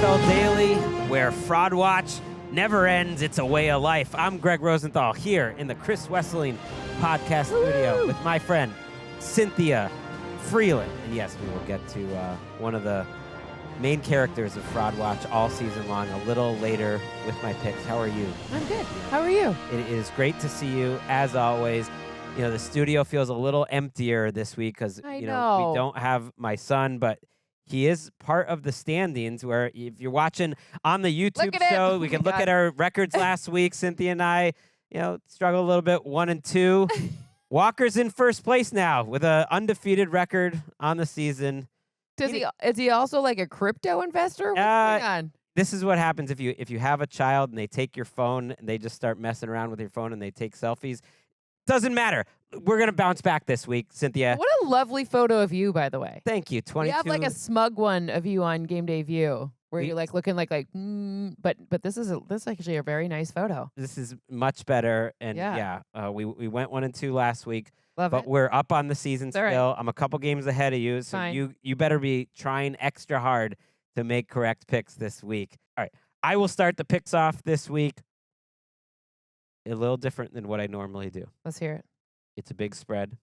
NFL Daily, where Fraud Watch never ends. It's a way of life. I'm Gregg Rosenthal here in the Chris Wesseling podcast studio with my friend Cynthia Frelund. And yes, we will get to one of the main characters of Fraud Watch all season long a little later with my picks. How are you? I'm good. How are you? It is great to see you, as always. You know, the studio feels a little emptier this week because, we don't have my son, but he is part of the standings where if you're watching on the YouTube show, we can look at our records last week. Cynthia and I, struggled a little bit, 1-2. Walker's in first place now with an undefeated record on the season. Is he also like a crypto investor? What's going on? This is what happens if you have a child and they take your phone and they just start messing around with your phone and they take selfies. Doesn't matter. We're going to bounce back this week, Cynthia. What a lovely photo of you, by the way. Thank you. 22. We have like a smug one of you on Game Day View where you're like looking like but this is actually a very nice photo. This is much better. And we went 1-2 last week. But we're up on the season still. Right. I'm a couple games ahead of you, so you better be trying extra hard to make correct picks this week. All right. I will start the picks off this week. A little different than what I normally do. Let's hear it. It's a big spread.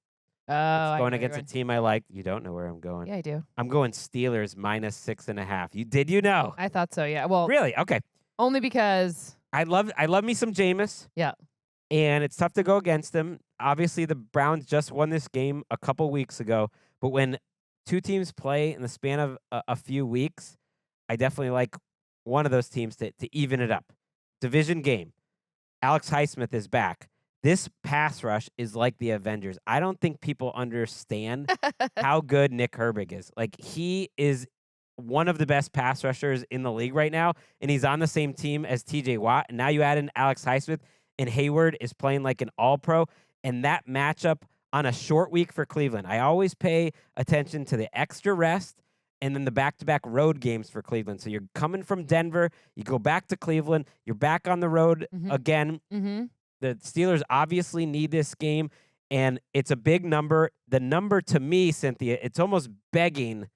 Oh, it's going against a team I like. You don't know where I'm going. Yeah, I do. I'm going Steelers -6.5. Did you know? I thought so, yeah. Well, really? Okay. Only because I love me some Jameis. Yeah. And it's tough to go against them. Obviously, the Browns just won this game a couple weeks ago. But when two teams play in the span of a few weeks, I definitely like one of those teams to even it up. Division game. Alex Highsmith is back. This pass rush is like the Avengers. I don't think people understand how good Nick Herbig is. Like, he is one of the best pass rushers in the league right now, and he's on the same team as TJ Watt. And now you add in Alex Highsmith, and Hayward is playing like an all-pro. And that matchup on a short week for Cleveland, I always pay attention to the extra rest and then the back-to-back road games for Cleveland. So you're coming from Denver, you go back to Cleveland, you're back on the road again. Mm-hmm. The Steelers obviously need this game, and it's a big number. The number to me, Cynthia, it's almost begging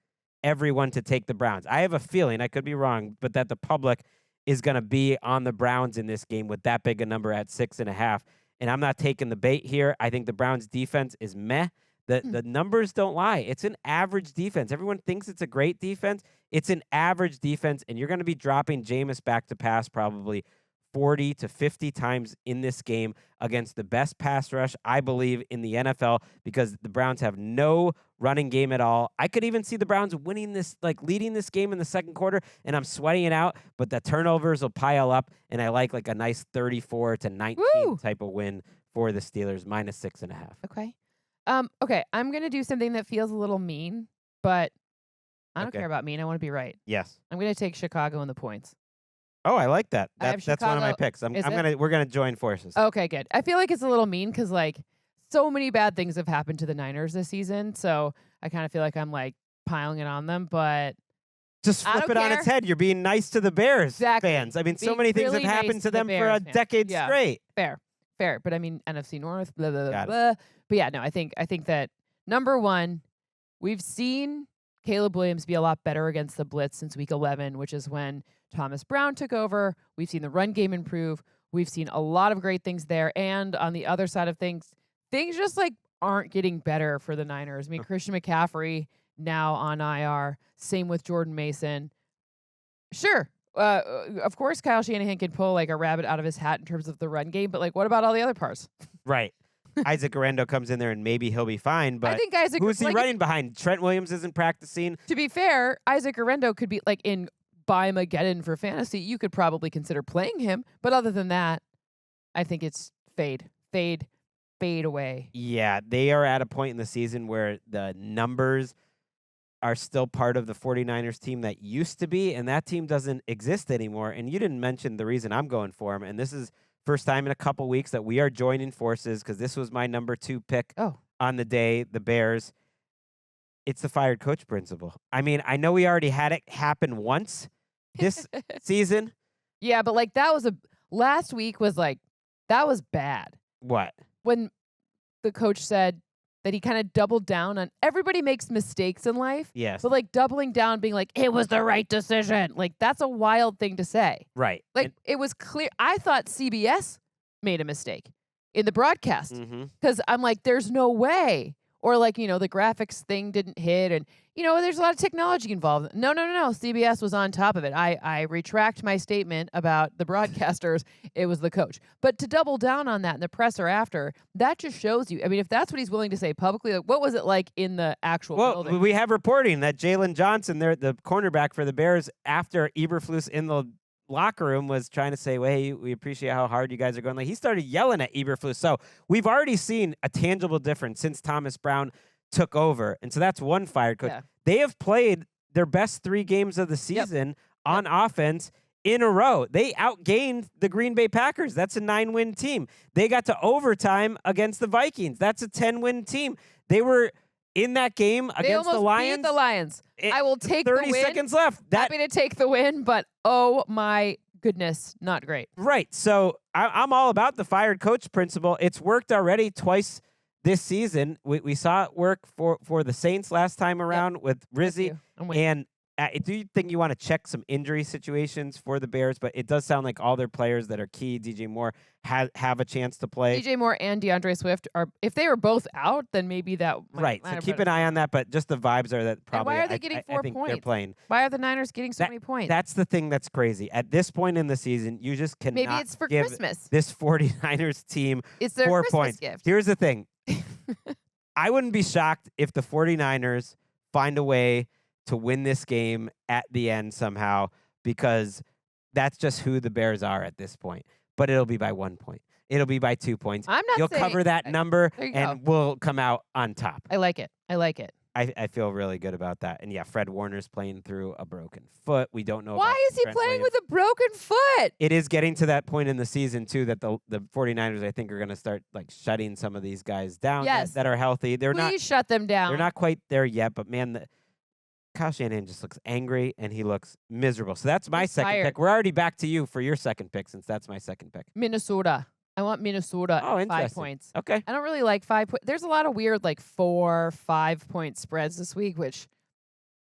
everyone to take the Browns. I have a feeling, I could be wrong, but that the public is going to be on the Browns in this game with that big a number at 6.5. And I'm not taking the bait here. I think the Browns defense is meh. The numbers don't lie. It's an average defense. Everyone thinks it's a great defense. It's an average defense, and you're going to be dropping Jameis back to pass probably 40 to 50 times in this game against the best pass rush, I believe, in the NFL, because the Browns have no running game at all. I could even see the Browns winning this, like leading this game in the second quarter, and I'm sweating it out, but the turnovers will pile up, and I like a nice 34-19 type of win for the Steelers, -6.5. Okay. Okay, I'm going to do something that feels a little mean, but I don't care about mean. I want to be right. Yes. I'm going to take Chicago in the points. Oh, I like that. That's one of Chicago. my picks. We're gonna join forces. Okay, good. I feel like it's a little mean because so many bad things have happened to the Niners this season, so I kind of feel like I'm piling it on them, but just flip it on its head. You're being nice to the Bears fans. I mean, so many things have happened to them for a decade straight. Fair. But I mean, NFC North, blah blah blah. Blah. But yeah, no, I think that number one, we've seen Caleb Williams be a lot better against the blitz since week 11, which is when Thomas Brown took over. We've seen the run game improve. We've seen a lot of great things there. And on the other side of things just aren't getting better for the Niners. I mean, Christian McCaffrey now on IR. Same with Jordan Mason. Sure. Of course, Kyle Shanahan can pull a rabbit out of his hat in terms of the run game, but what about all the other parts? Right. Isaac Arendo comes in there and maybe he'll be fine, but I think who's he running behind? Trent Williams isn't practicing. To be fair, Isaac Arendo could be in By-Mageddon for fantasy. You could probably consider playing him, but other than that, I think it's fade away. Yeah, they are at a point in the season where the numbers are still part of the 49ers team that used to be, and that team doesn't exist anymore. And you didn't mention the reason I'm going for him, and this is first time in a couple weeks that we are joining forces because this was my number 2 pick on the day, the Bears. It's the fired coach principle. I mean, I know we already had it happen once this season. Yeah, but that was last week was that was bad. What? When the coach said that he kind of doubled down on. Everybody makes mistakes in life. Yes. But like doubling down, being like, it was the right decision. Like that's a wild thing to say. Right. Like it was clear. I thought CBS made a mistake in the broadcast because I'm like, there's no way. Or like, the graphics thing didn't hit and, there's a lot of technology involved. No. CBS was on top of it. I retract my statement about the broadcasters. It was the coach. But to double down on that in the presser after, that just shows you. I mean, if that's what he's willing to say publicly, like, what was it like in the actual building? We have reporting that Jalen Johnson, the cornerback for the Bears, after Eberflus in the locker room was trying to say, well, hey, we appreciate how hard you guys are going. Like he started yelling at Eberflus. So we've already seen a tangible difference since Thomas Brown took over. And so that's one fired coach. Yeah. They have played their best 3 games of the season on offense in a row. They outgained the Green Bay Packers. That's a 9-win team. They got to overtime against the Vikings. That's a 10-win team. They were in that game against the Lions. Beat the Lions. I will take the win. 30 seconds left. Happy to take the win, but oh my goodness, not great. Right. So I'm all about the fired coach principle. It's worked already twice this season. We saw it work for the Saints last time around with Rizzi. And do you think you want to check some injury situations for the Bears? But it does sound like all their players that are key, DJ Moore, have a chance to play. DJ Moore and DeAndre Swift are, if they were both out, then maybe that right. So keep an eye on that. But just the vibes are that probably. And why are they getting 4 I think points? They're playing. Why are the Niners getting so many points? That's the thing that's crazy. At this point in the season, you just cannot. Maybe it's for give Christmas. This 49ers team it's their 4 Christmas points. Gift. Here's the thing. I wouldn't be shocked if the 49ers find a way to win this game at the end somehow, because that's just who the Bears are at this point. But it'll be by 1 point. It'll be by 2 points. I'm not You'll saying, cover that number, and go. we'll come out on top. I like it. I feel really good about that. And yeah, Fred Warner's playing through a broken foot. We don't know why is he Trent playing Williams. with a broken foot. It is getting to that point in the season too that the 49ers, I think, are going to start like shutting some of these guys down that are healthy. Please shut them down. They're not quite there yet, but man, Kyle Shanahan just looks angry and he looks miserable. So that's my second pick. We're already back to you for your second pick, since that's my second pick. Minnesota. I want Minnesota at 5 points. Okay. I don't really like 5 points. There's a lot of weird 4, 5 point spreads this week, which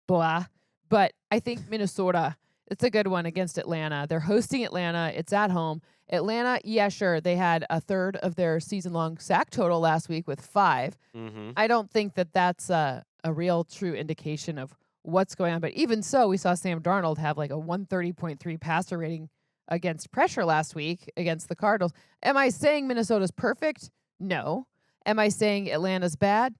blah. But I think Minnesota, it's a good one against Atlanta. They're hosting Atlanta. It's at home. Atlanta, yeah, sure. They had a third of their season-long sack total last week with 5. Mm-hmm. I don't think that that's a real true indication of what's going on. But even so, we saw Sam Darnold have a 130.3 passer rating against pressure last week against the Cardinals. Am I saying Minnesota's perfect? No. Am I saying Atlanta's bad?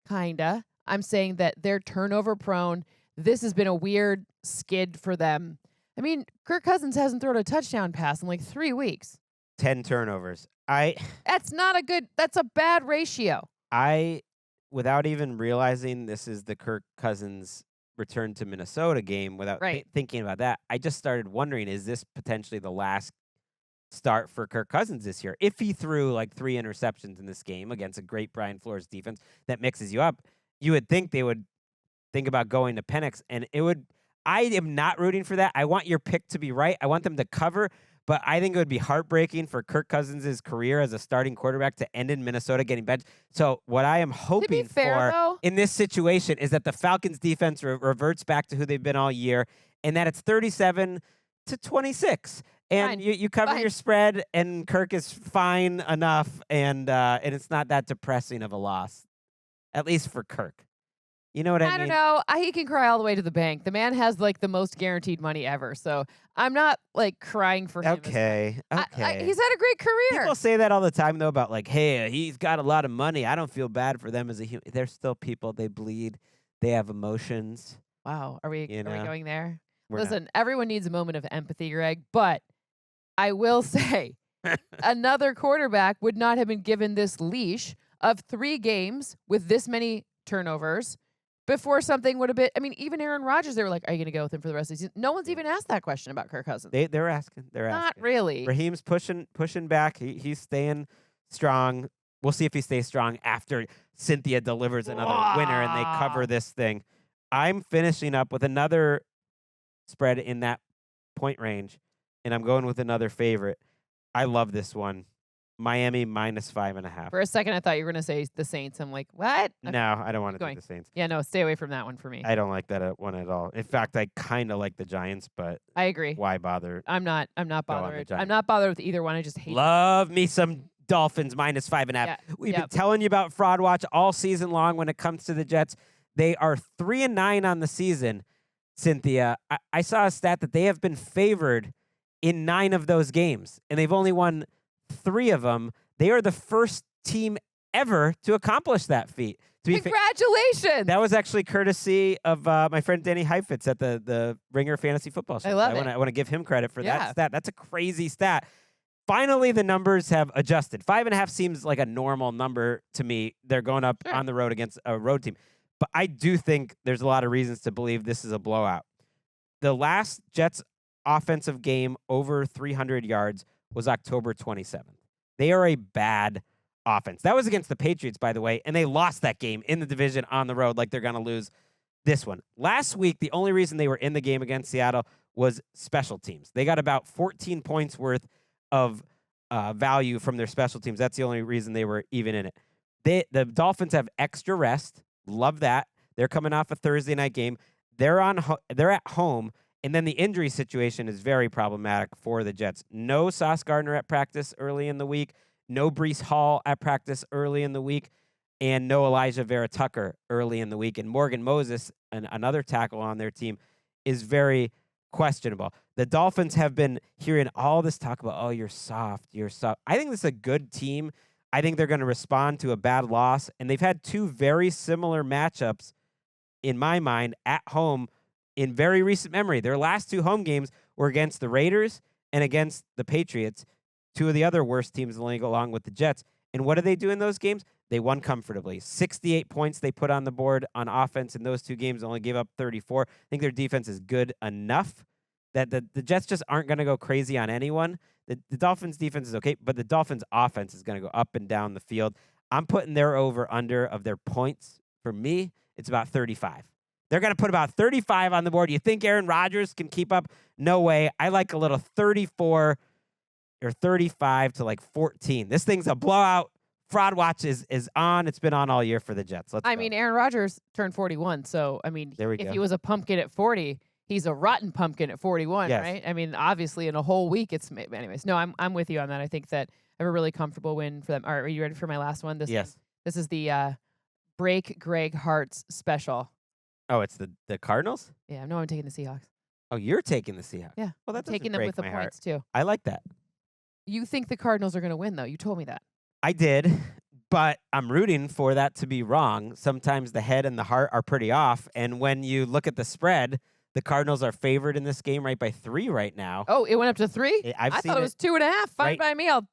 Kinda. I'm saying that they're turnover prone. This has been a weird skid for them. I mean, Kirk Cousins hasn't thrown a touchdown pass in 3 weeks. 10 turnovers. That's a bad ratio. Without even realizing this is the Kirk Cousins return to Minnesota game, without thinking about that, I just started wondering, is this potentially the last start for Kirk Cousins this year? If he threw 3 interceptions in this game against a great Brian Flores defense that mixes you up, you would think they would think about going to Penix, and I am not rooting for that. I want your pick to be right. I want them to cover, but I think it would be heartbreaking for Kirk Cousins' career as a starting quarterback to end in Minnesota getting benched. So what I am hoping for in this situation is that the Falcons defense reverts back to who they've been all year, and that it's 37-26. And you cover your spread, and Kirk is fine enough, and it's not that depressing of a loss, at least for Kirk. You know what I mean? I don't know. He can cry all the way to the bank. The man has the most guaranteed money ever. So I'm not crying for him. Okay. He's had a great career. People say that all the time though about hey, he's got a lot of money. I don't feel bad for them as a human. They're still people. They bleed. They have emotions. Wow. Are we going there? Listen, everyone needs a moment of empathy, Gregg. But I will say another quarterback would not have been given this leash of 3 games with this many turnovers before something would have been. I mean, even Aaron Rodgers, they were like, are you going to go with him for the rest of the season? No one's even asked that question about Kirk Cousins. They're asking. Not really. Raheem's pushing back. He's staying strong. We'll see if he stays strong after Cynthia delivers another winner and they cover this thing. I'm finishing up with another spread in that point range, and I'm going with another favorite. I love this one. Miami -5.5. For a second, I thought you were going to say the Saints. I'm like, what? Okay, No, I don't want to going. take the Saints. Yeah, no, stay away from that one for me. I don't like that one at all. In fact, I kind of like the Giants, but I agree. why bother? I'm not on the bothered. I'm Giants. not bothered with either one. I just hate Love me some Dolphins -5.5. Yeah, We've yep. been telling you about Fraud Watch all season long when it comes to the Jets. They are 3-9 on the season, Cynthia. I saw a stat that they have been favored in 9 of those games, and they've only won 3 of them. They are the first team ever to accomplish that feat. Congratulations! That was actually courtesy of my friend Danny Heifetz at the Ringer Fantasy Football Show. I love it. I want to give him credit for Yeah. that stat. That's a crazy stat. Finally, the numbers have adjusted. 5.5 seems like a normal number to me. They're going up Sure. on the road against a road team. But I do think there's a lot of reasons to believe this is a blowout. The last Jets offensive game over 300 yards was October 27th. They are a bad offense. That was against the Patriots, by the way, and they lost that game in the division on the road like they're going to lose this one. Last week, the only reason they were in the game against Seattle was special teams. They got about 14 points worth of value from their special teams. That's the only reason they were even in it. The Dolphins have extra rest. Love that. They're coming off a Thursday night game. They're at home, and then the injury situation is very problematic for the Jets. No Sauce Gardner at practice early in the week. No Breece Hall at practice early in the week, and no Elijah Vera Tucker early in the week. And Morgan Moses, another tackle on their team, is very questionable. The Dolphins have been hearing all this talk about, oh, you're soft. I think this is a good team. I think they're going to respond to a bad loss, and they've had 2 very similar matchups, in my mind, at home in very recent memory. Their last 2 home games were against the Raiders and against the Patriots, 2 of the other worst teams in the league, along with the Jets. And what did they do in those games? They won comfortably. 68 points they put on the board on offense in those 2 games, only gave up 34. I think their defense is good enough that the Jets just aren't going to go crazy on anyone. The Dolphins' defense is okay, but the Dolphins' offense is going to go up and down the field. I'm putting their over-under of their points. For me, it's about 35. They're going to put about 35 on the board. You think Aaron Rodgers can keep up? No way. I like a little 34 or 35 to like 14. This thing's a blowout. Fraud Watch is on. It's been on all year for the Jets. Let's go. I mean, Aaron Rodgers turned 41, so I mean, There we if go. he was a pumpkin at 40, he's a rotten pumpkin at 41, Yes. right? I mean, obviously, in a whole week, anyways. No, I'm with you on that. I think that I have a really comfortable win for them. All right, are you ready for my last one? Yes. This is the Break Gregg Hart's special. Oh, it's the Cardinals? Yeah, no, I'm taking the Seahawks. Oh, you're taking the Seahawks. Yeah, Well, that I'm doesn't taking them break with the my heart. points too. I like that. You think the Cardinals are going to win, though? You told me that. I did, but I'm rooting for that to be wrong. Sometimes the head and the heart are pretty off, and when you look at the spread, the Cardinals are favored in this game by 3 right now. Oh, it went up to 3? I've I seen thought it was 2.5. Fine right- by me. I'll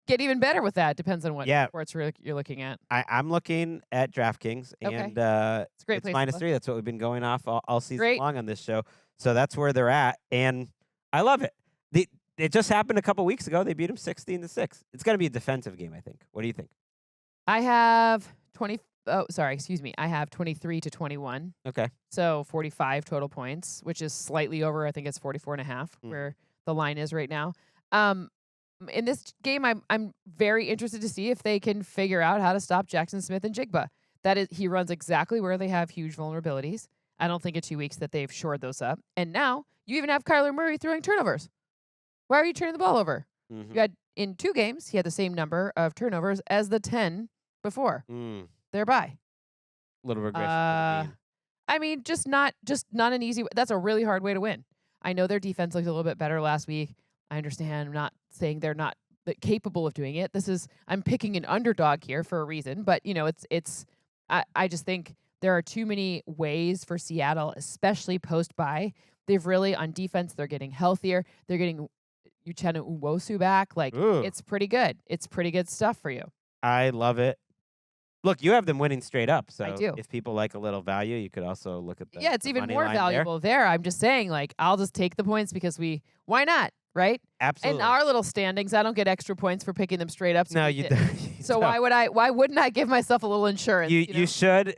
get even better with that. Depends on what Yeah. sports you're looking at. I'm looking at DraftKings, Okay. and It's a great it's place to look. -3. That's what we've been going off all season Great. long on this show. So that's where they're at, and I love it. It just happened a couple weeks ago. They beat them 16-6. It's going to be a defensive game, I think. What do you think? I have 23-21. Okay. So 45 total points, which is slightly over. I think it's 44.5 where the line is right now. In this game, I'm very interested to see if they can figure out how to stop Jackson Smith and Jigba. He runs exactly where they have huge vulnerabilities. I don't think in 2 weeks that they've shored those up. And now you even have Kyler Murray throwing turnovers. Why are you turning the ball over? Mm-hmm. You had in 2 games, he had the same number of turnovers as the 10 before. Thereby. Little regression. To the mean. I mean, just not an easy. That's a really hard way to win. I know their defense looked a little bit better last week. I understand. I'm not saying they're not capable of doing it. I'm picking an underdog here for a reason, but I just think there are too many ways for Seattle, especially post-bye. They've really, on defense, they're getting healthier. They're getting Uchenna Nwosu back. It's pretty good. It's pretty good stuff for you. I love it. Look, you have them winning straight up. So I do. if people like a little value, you could also look at Yeah, it's the even money more line valuable there. I'm just saying, I'll just take the points because why not, right? Absolutely. In our little standings, I don't get extra points for picking them straight up. No, you don't. So why wouldn't I give myself a little insurance? You should.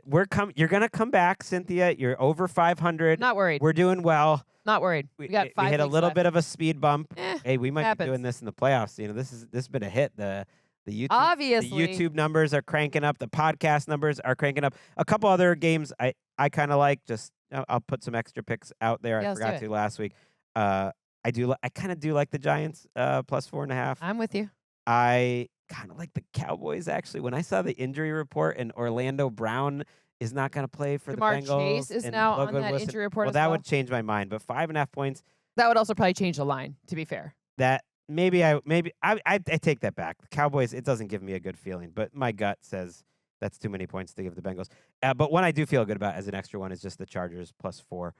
You're going to come back, Cynthia. You're over 500. Not worried. We're doing well. Not worried. We got 5 We hit a weeks little left. bit of a speed bump. Hey, we might happens. be doing this in the playoffs. This has been a hit. The The Obviously. YouTube numbers are cranking up. The podcast numbers are cranking up. A couple other games I kind of like. Just I'll put some extra picks out there. Yeah, I let's do forgot it. to last week. I kind of do like the Giants plus 4.5. I'm with you. I kind of like the Cowboys, actually. When I saw the injury report and Orlando Brown is not going to play for Jamar the Bengals. Chase is and now Logan on that Wilson, injury report well, as that well. would change my mind. But 5.5 points, That would also probably change the line, to be fair. that maybe I take that back. The Cowboys, it doesn't give me a good feeling, but my gut says that's too many points to give the Bengals. But one I do feel good about as an extra one is just the Chargers plus 4.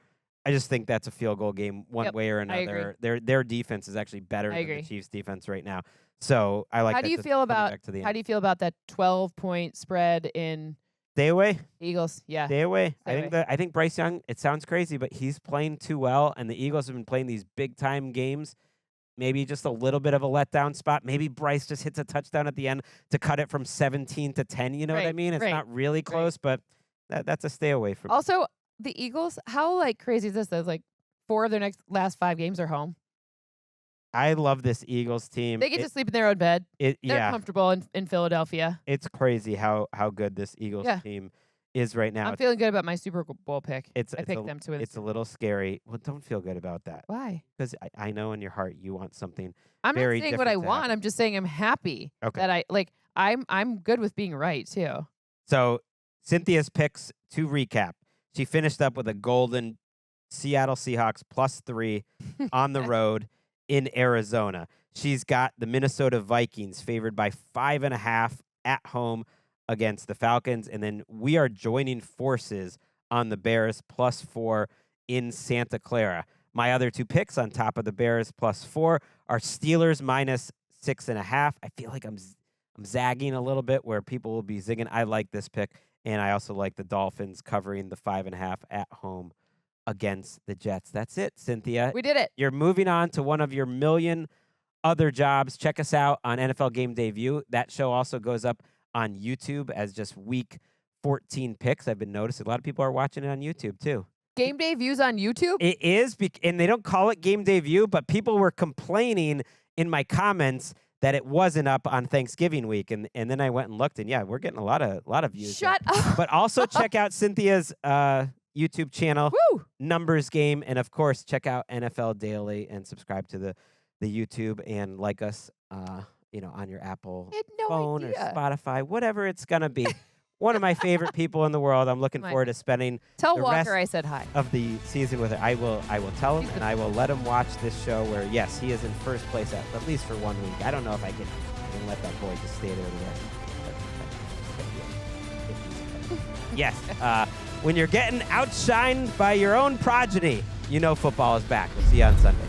I just think that's a field goal game one way or another. Their defense is actually better than the Chiefs' defense right now. So I like. How do you feel about that 12-point spread in? Stay away. Eagles, yeah. Stay away. Stay I think Bryce Young, it sounds crazy, but he's playing too well, and the Eagles have been playing these big-time games. Maybe just a little bit of a letdown spot. Maybe Bryce just hits a touchdown at the end to cut it from 17 to 10. You know what I mean? It's not really close, but that's a stay away from. Also, the Eagles, how crazy is this? There's 4 of their last 5 games are home. I love this Eagles team. They get to sleep in their own bed. They're comfortable in Philadelphia. It's crazy how good this Eagles team is right now. I'm feeling good about my Super Bowl pick. I picked them to win. It's a little scary. Well, don't feel good about that. Why? Because I know in your heart you want something. I'm very not saying what I different to want. happen. I'm just saying I'm happy Okay. that I'm good with being right too. So Cynthia's picks, to recap, she finished up with a golden Seattle Seahawks plus 3 on the road in Arizona. She's got the Minnesota Vikings favored by 5.5 at home against the Falcons. And then we are joining forces on the Bears plus 4 in Santa Clara. My other 2 picks on top of the Bears plus 4 are Steelers minus 6.5. I feel like I'm zagging a little bit where people will be zigging. I like this pick. And I also like the Dolphins covering the 5.5 at home against the Jets. That's it, Cynthia. We did it. You're moving on to one of your million other jobs. Check us out on NFL Game Day View. That show also goes up on YouTube as just week 14 picks. I've been noticing a lot of people are watching it on YouTube too. Game Day Views on YouTube? It is, and they don't call it Game Day View, but people were complaining in my comments that it wasn't up on Thanksgiving week, and then I went and looked, and yeah, we're getting a lot of views. Shut up. But also check out Cynthia's YouTube channel, Numbers Game, and of course check out NFL Daily and subscribe to the YouTube and like us, on your Apple phone or Spotify, whatever it's gonna be. One of my favorite people in the world. I'm looking forward to spending Tell the Walker rest I said hi of the season with her. I will tell him, and I will let him watch this show where, yes, he is in first place at least for 1 week. I don't know if I can let that boy just stay there the rest. Yes, when you're getting outshined by your own progeny, you know football is back. We'll see you on Sunday.